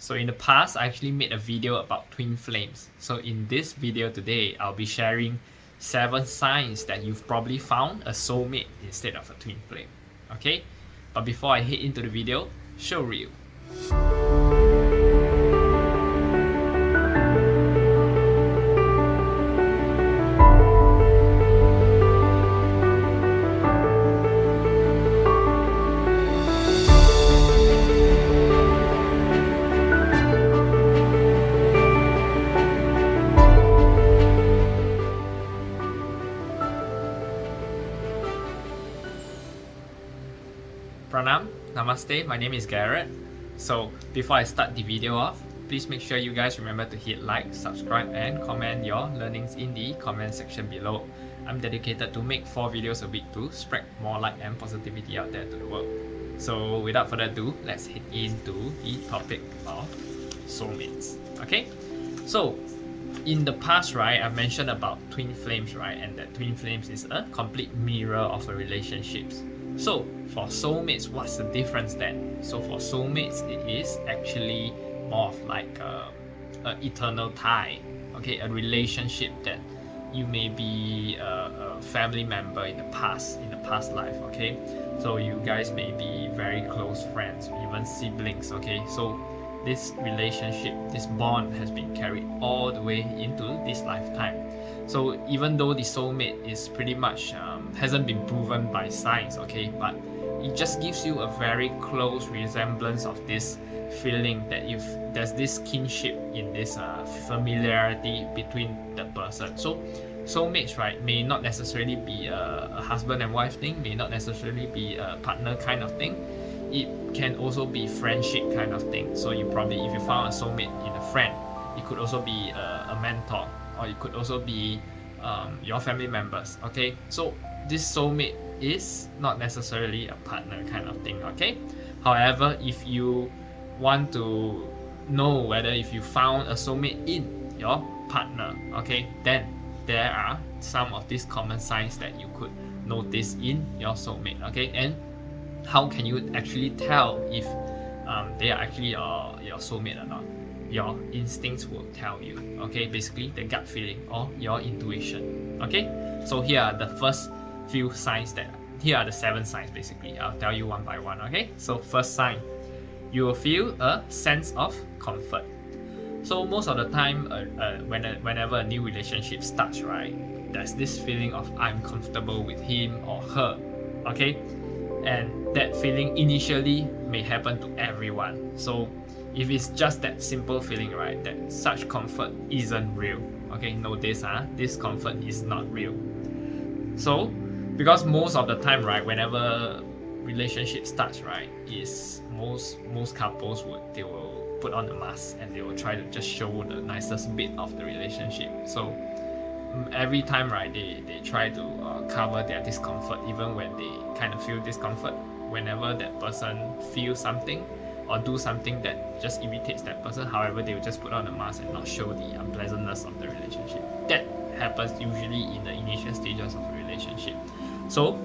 So in the past, I actually made a video about twin flames. So in this video today, I'll be sharing 7 signs that you've probably found a soulmate instead of a twin flame. Okay? But before I head into the video, show reel. Pranam, Namaste, my name is Garret. So before I start the video off, please make sure you guys remember to hit like, subscribe and comment your learnings in the comment section below. I'm dedicated to make 4 videos a week to spread more light and positivity out there to the world. So without further ado, let's head into the topic of soulmates. Okay, so in the past, right, I've mentioned about twin flames, right, and that twin flames is a complete mirror of a relationships. So for soulmates, what's the difference then? So for soulmates, it is actually more of like an eternal tie, okay, a relationship that you may be a family member in the past life, okay. So you guys may be very close friends, even siblings, okay. So this relationship, this bond has been carried all the way into this lifetime. So even though the soulmate is pretty much hasn't been proven by science, okay, but it just gives you a very close resemblance of this feeling that there's this kinship in this familiarity between the person. So soulmates, right, may not necessarily be a husband and wife thing, may not necessarily be a partner kind of thing. It can also be friendship kind of thing. So you probably, if you found a soulmate in a friend, it could also be a mentor, or it could also be your family members, okay. So this soulmate is not necessarily a partner kind of thing, okay. However, if you want to know whether if you found a soulmate in your partner, okay, then there are some of these common signs that you could notice in your soulmate, okay. And how can you actually tell if they are actually your soulmate or not? Your instincts will tell you, okay, basically the gut feeling or your intuition, okay. So here are the first few signs here are the 7 signs basically. I'll tell you one by one, okay. So first sign, you will feel a sense of comfort. So most of the time whenever a new relationship starts, right, there's this feeling of I'm comfortable with him or her, okay. And that feeling initially may happen to everyone. So if it's just that simple feeling, right, that such comfort isn't real, okay, know this, this comfort is not real. So because most of the time, right, whenever relationship starts, right, is most couples they will put on a mask and they will try to just show the nicest bit of the relationship. So every time, right, they try to cover their discomfort, even when they kind of feel discomfort. Whenever that person feels something or do something that just irritates that person, however, they will just put on a mask and not show the unpleasantness of the relationship. That happens usually in the initial stages of a relationship. So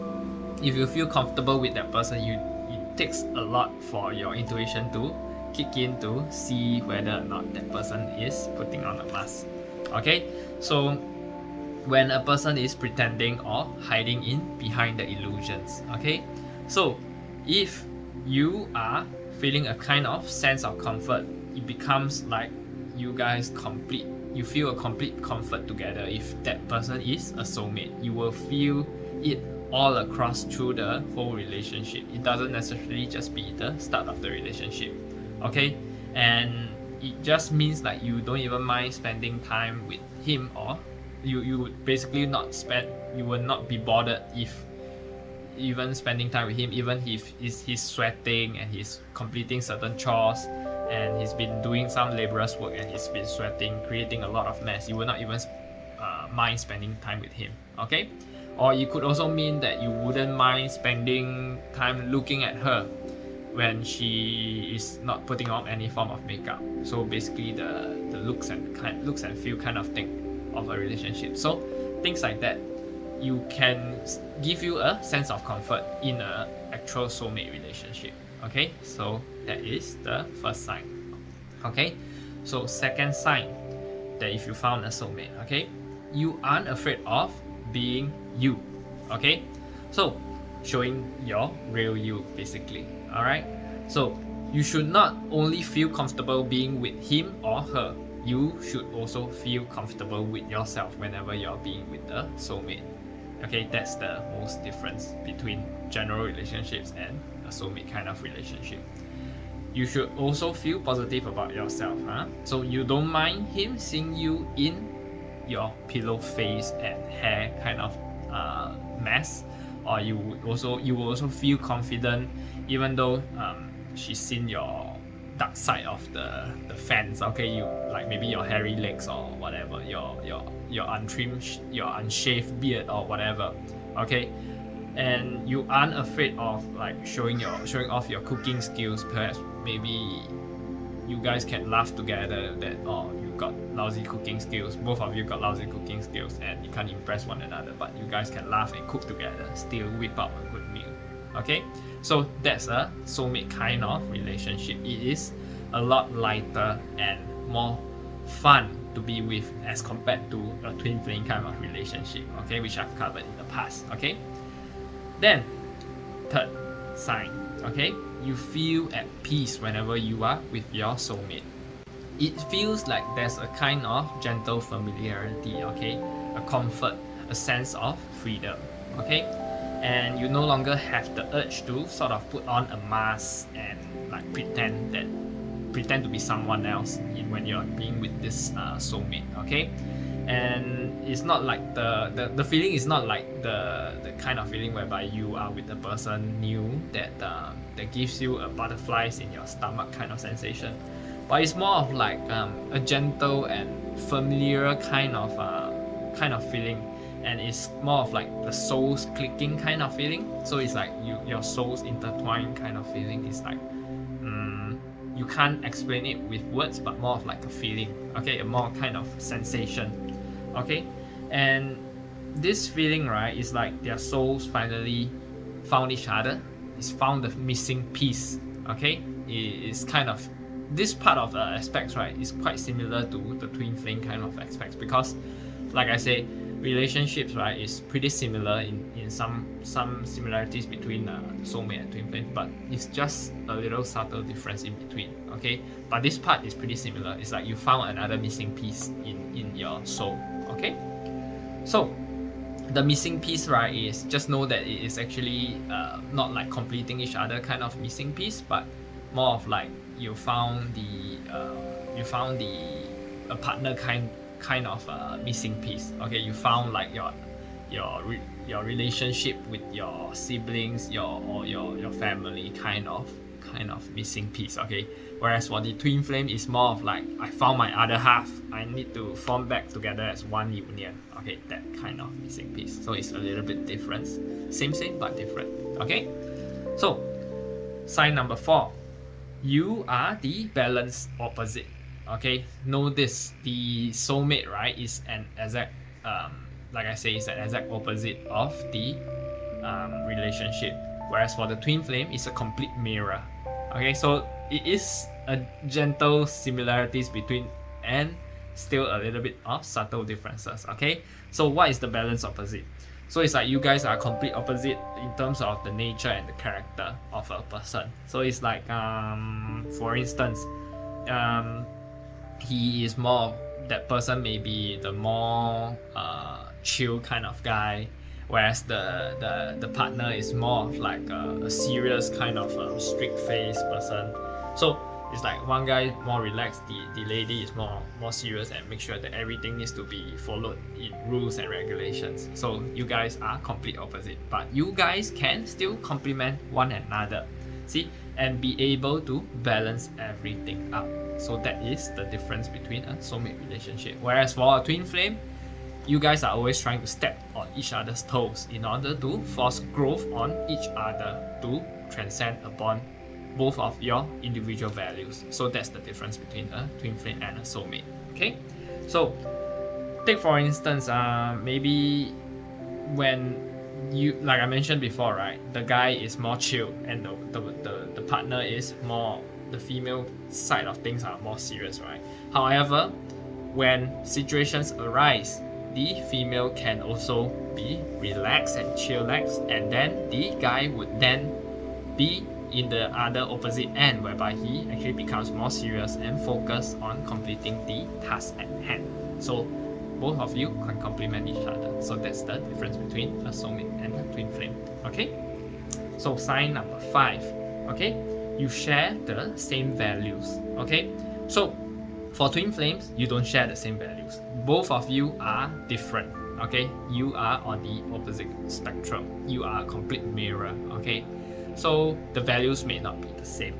if you feel comfortable with that person, it takes a lot for your intuition to kick in to see whether or not that person is putting on a mask, okay. So when a person is pretending or hiding in behind the illusions, okay. So if you are feeling a kind of sense of comfort, it becomes like you feel a complete comfort together. If that person is a soulmate, you will feel it all across through the whole relationship. It doesn't necessarily just be the start of the relationship, okay. And it just means like you don't even mind spending time with him, or you would basically you will not be bothered if even spending time with him, even if he's sweating and he's completing certain chores and he's been doing some laborious work and he's been sweating, creating a lot of mess, you will not even mind spending time with him, okay. Or it could also mean that you wouldn't mind spending time looking at her when she is not putting on any form of makeup. So basically the looks and feel kind of thing of a relationship. So things like that you can give you a sense of comfort in an actual soulmate relationship, okay. So that is the first sign. Okay, so second sign that if you found a soulmate, okay, you aren't afraid of being you. Okay, so showing your real you basically. All right, so you should not only feel comfortable being with him or her, you should also feel comfortable with yourself whenever you're being with a soulmate. Okay, that's the most difference between general relationships and a soulmate kind of relationship. You should also feel positive about yourself, huh? So you don't mind him seeing you in your pillow face and hair kind of mess, or you will also feel confident even though she's seen your dark side of the fence. Okay, you like maybe your hairy legs or whatever, your untrimmed, your unshaved beard or whatever. Okay, and you aren't afraid of like showing off your cooking skills. Perhaps maybe you guys can laugh together that, oh, you got lousy cooking skills, both of you got lousy cooking skills, and you can't impress one another, but you guys can laugh and cook together, still whip up a good meal. Okay, so that's a soulmate kind of relationship. It is a lot lighter and more fun to be with as compared to a twin flame kind of relationship, okay, which I've covered in the past. Okay, then third sign, okay, you feel at peace whenever you are with your soulmate. It feels like there's a kind of gentle familiarity, okay, a comfort, a sense of freedom, okay, and you no longer have the urge to sort of put on a mask and like pretend to be someone else when you're being with this soulmate. Okay, and it's not like the feeling is not like the kind of feeling whereby you are with a person new that gives you a butterflies in your stomach kind of sensation, but it's more of like a gentle and familiar kind of feeling, and it's more of like the souls clicking kind of feeling. So it's like your souls intertwine kind of feeling. It's like you can't explain it with words, but more of like a feeling, okay, a more kind of sensation, okay. And this feeling, right, is like their souls finally found each other. It's found the missing piece, okay. It's kind of this part of the aspects, right, is quite similar to the twin flame kind of aspects, because like I say, relationships, right, is pretty similar in some similarities between soulmate and twin flame, but it's just a little subtle difference in between, okay. But this part is pretty similar. It's like you found another missing piece in your soul, okay. So the missing piece, right, is just know that it is actually not like completing each other kind of missing piece, but more of like you found a partner kind of missing piece, okay. You found like your relationship with your siblings, your family kind of missing piece, okay. Whereas for the twin flame is more of like, I found my other half, I need to form back together as one union, okay, that kind of missing piece. So it's a little bit different, same but different, okay. So sign number 4, you are the balanced opposite. Okay, know this, the soulmate, right, is an exact like I say, is an exact opposite of the relationship, whereas for the twin flame it's a complete mirror. Okay, so it is a gentle similarities between and still a little bit of subtle differences. Okay, so what is the balance opposite? So it's like you guys are complete opposite in terms of the nature and the character of a person. So it's like for instance, he is more, that person may be the more chill kind of guy, whereas the partner is more of like a serious kind of strict face person. So it's like one guy more relaxed, the lady is more serious and make sure that everything needs to be followed in rules and regulations. So you guys are complete opposite, but you guys can still complement one another, see, and be able to balance everything up. So that is the difference between a soulmate relationship. Whereas for a twin flame, you guys are always trying to step on each other's toes in order to force growth on each other to transcend upon both of your individual values. So that's the difference between a twin flame and a soulmate. Okay, so take for instance, maybe when you, like I mentioned before, right, the guy is more chill and the partner is more the female side of things are more serious, right? However, when situations arise, the female can also be relaxed and chillaxed, and then the guy would then be in the other opposite end, whereby he actually becomes more serious and focused on completing the task at hand. So both of you can complement each other. So that's the difference between a soulmate and a twin flame. Okay, so sign number 5. Okay, you share the same values. Okay, so for twin flames, you don't share the same values. Both of you are different. Okay, you are on the opposite spectrum. You are a complete mirror. Okay, so the values may not be the same.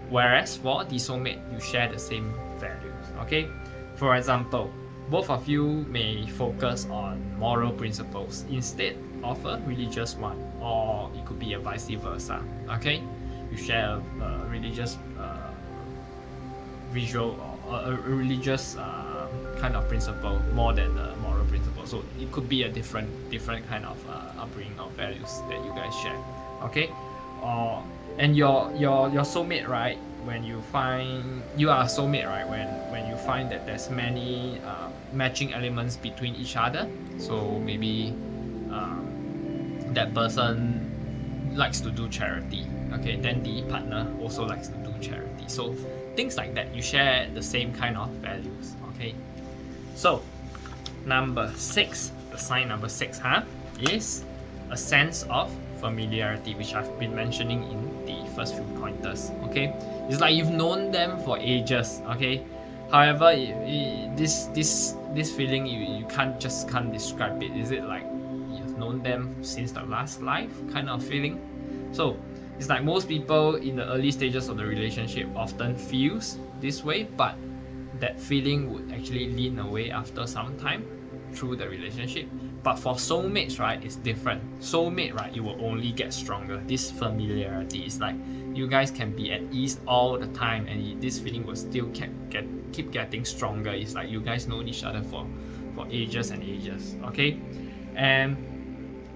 Whereas for the soulmate, you share the same values. Okay, for example, both of you may focus on moral principles instead of a religious one, or it could be a vice versa. Okay, you share a religious visual or a religious kind of principle more than the moral principle. So it could be a different kind of upbringing of values that you guys share. Okay, and your soulmate, right? When you find you are a soulmate, right? When you find that there's many matching elements between each other. So maybe that person likes to do charity. Okay, then the partner also likes to do charity. So things like that, you share the same kind of values. Okay, so number 6, the sign number 6, is a sense of familiarity, which I've been mentioning in the first few pointers. Okay, it's like you've known them for ages. Okay, however, this feeling you can't describe it. Is it like you've known them since the last life kind of feeling? So it's like most people in the early stages of the relationship often feels this way, but that feeling would actually lean away after some time through the relationship. But for soulmates, right, it's different. Soulmate, right, it will only get stronger. This familiarity is like you guys can be at ease all the time, and this feeling will still keep getting stronger. It's like you guys know each other for ages and ages. Okay, and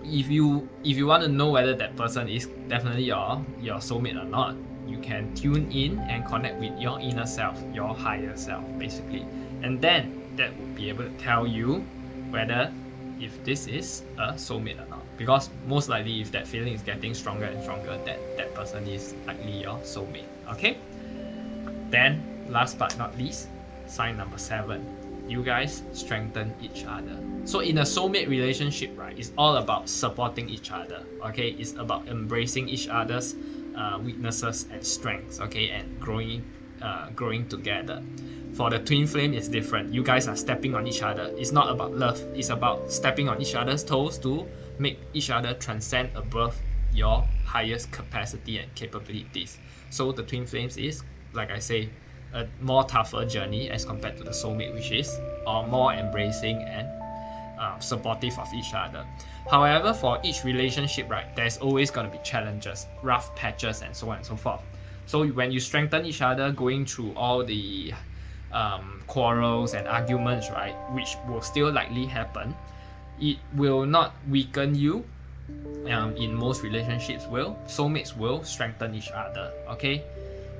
if you want to know whether that person is definitely your soulmate or not, you can tune in and connect with your inner self, your higher self, basically, and then that will be able to tell you whether if this is a soulmate or not. Because most likely, if that feeling is getting stronger and stronger, that person is likely your soulmate. Okay, then last but not least, sign number 7, you guys strengthen each other. So in a soulmate relationship, right, it's all about supporting each other. Okay, it's about embracing each other's weaknesses and strengths. Okay, and growing together. For the twin flame, it's different. You guys are stepping on each other. It's not about love. It's about stepping on each other's toes to make each other transcend above your highest capacity and capabilities. So the twin flames is, like I say, a more tougher journey as compared to the soulmate, which is more embracing and supportive of each other. However, for each relationship, right, there's always going to be challenges, rough patches, and so on and so forth. So when you strengthen each other, going through all the quarrels and arguments, right, which will still likely happen, it will not weaken you. In most relationships, soulmates will strengthen each other. Okay,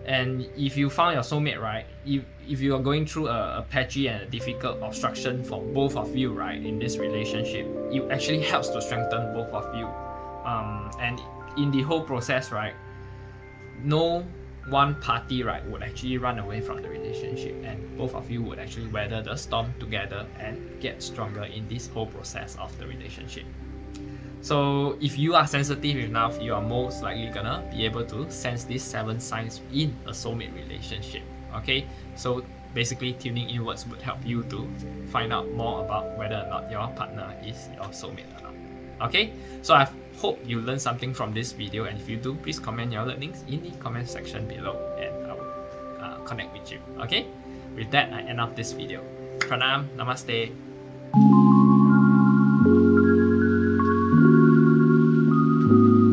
and if you found your soulmate, right, if you are going through a patchy and a difficult obstruction for both of you, right, in this relationship, it actually helps to strengthen both of you. And in the whole process, right, no one party, right, would actually run away from the relationship, and both of you would actually weather the storm together and get stronger in this whole process of the relationship. So if you are sensitive enough, you are most likely gonna be able to sense these 7 signs in a soulmate relationship. Okay, so basically tuning inwards would help you to find out more about whether or not your partner is your soulmate or not. Okay, so I hope you learned something from this video, and if you do, please comment your learnings in the comment section below, and I will connect with you. Okay, with that, I end off this video. Pranam, Namaste.